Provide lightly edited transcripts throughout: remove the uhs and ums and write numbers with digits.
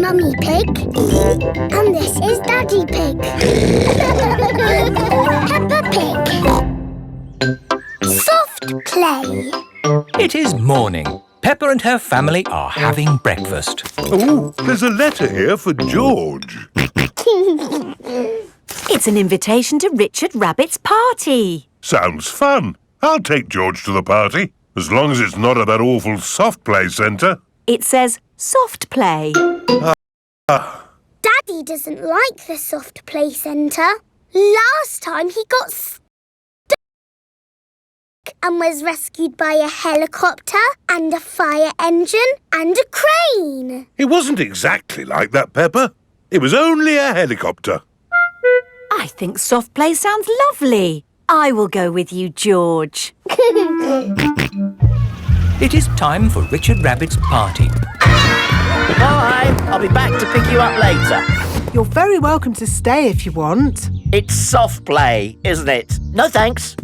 Mummy Pig. And this is Daddy Pig. Peppa Pig. Soft play. It is morning. Peppa and her family are having breakfast. Oh, there's a letter here for George. It's an invitation to Richard Rabbit's party. Sounds fun. I'll take George to the party, as long as it's not at that awful soft play centre. It says soft play. Daddy doesn't like the soft play centre. Last time he got stuck and was rescued by a helicopter and a fire engine and a crane. It wasn't exactly like that, Peppa. It was only a helicopter. I think soft play sounds lovely. I will go with you, George. It is time for Richard Rabbit's party. Bye! I'll be back to pick you up later. You're very welcome to stay if you want. It's soft play, isn't it? No thanks.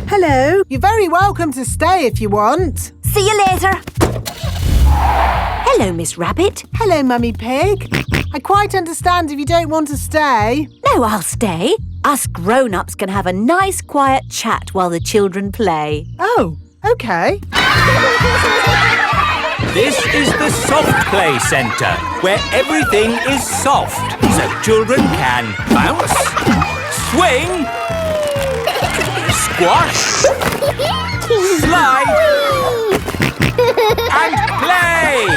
Hello. You're very welcome to stay if you want. See you later. Hello, Miss Rabbit. Hello, Mummy Pig. I quite understand if you don't want to stay. No, I'll stay. Us grown-ups can have a nice quiet chat while the children play. Oh, OK. This is the soft play centre, where everything is soft, so children can bounce, swing, squash, slide, and play.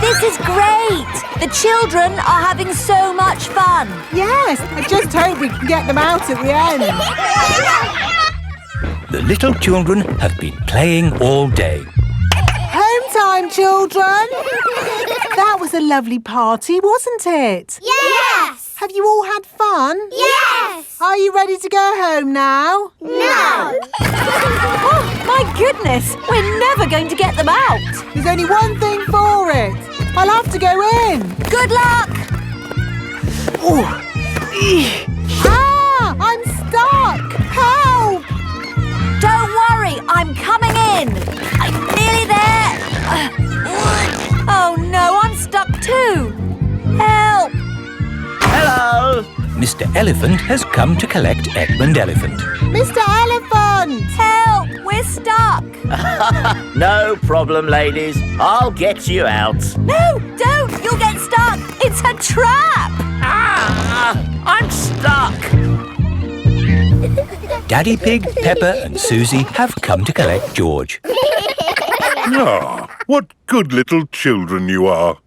This is great! The children are having so much fun. Yes, I just hope we can get them out at the end. The little children have been playing all day. Home time, children! That was a lovely party, wasn't it? Yes! Have you all had fun? Yes! Are you ready to go home now? No! Oh, my goodness! We're never going to get them out. There's only one thing for it. I'll have to go in. Good luck! Ah! I'm stuck! Help! Don't worry, I'm coming in. I'm nearly there. Oh no, I'm stuck too. Help! Hello! Mr. Elephant has come to collect Edmund Elephant. Mr. Elephant! Help! We're stuck. No problem, ladies. I'll get you out. No, don't! You'll get stuck. It's a trap. Ah! I'm stuck. Daddy Pig, Peppa and Susie have come to collect George. Ah, what good little children you are.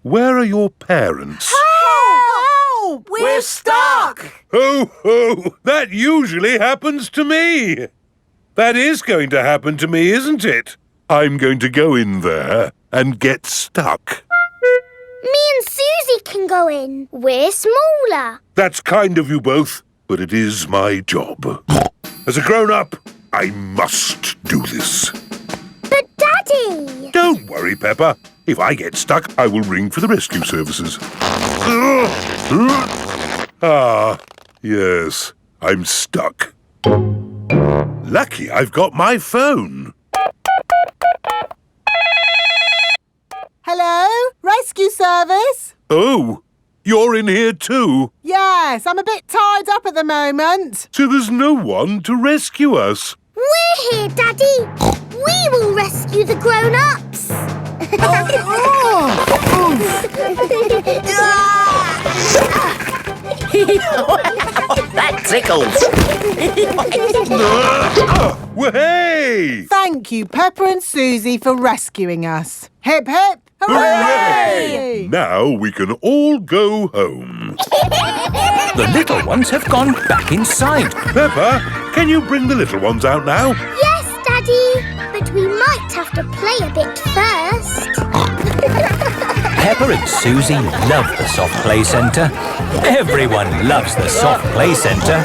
Where are your parents? Help! We're stuck. Ho, ho! That usually happens to me. That is going to happen to me, isn't it? I'm going to go in there and get stuck. Me and Susie can go in. We're smaller. That's kind of you both, but it is my job. As a grown-up, I must do this. But Daddy! Don't worry, Peppa. If I get stuck, I will ring for the rescue services. Ah, yes, I'm stuck. Lucky I've got my phone. Hello? Rescue service? Oh, you're in here too? Yes, I'm a bit tied up at the moment. So there's no one to rescue us. We're here, Daddy. We will rescue the grown-ups. That tickles. Hey! Thank you, Peppa and Susie, for rescuing us. Hip, hip, hooray! Now we can all go home. The little ones have gone back inside. Peppa, can you bring the little ones out now? Yes, Daddy. But we might have to play a bit first. Peppa and Susie love the soft play centre. Everyone loves the soft play centre.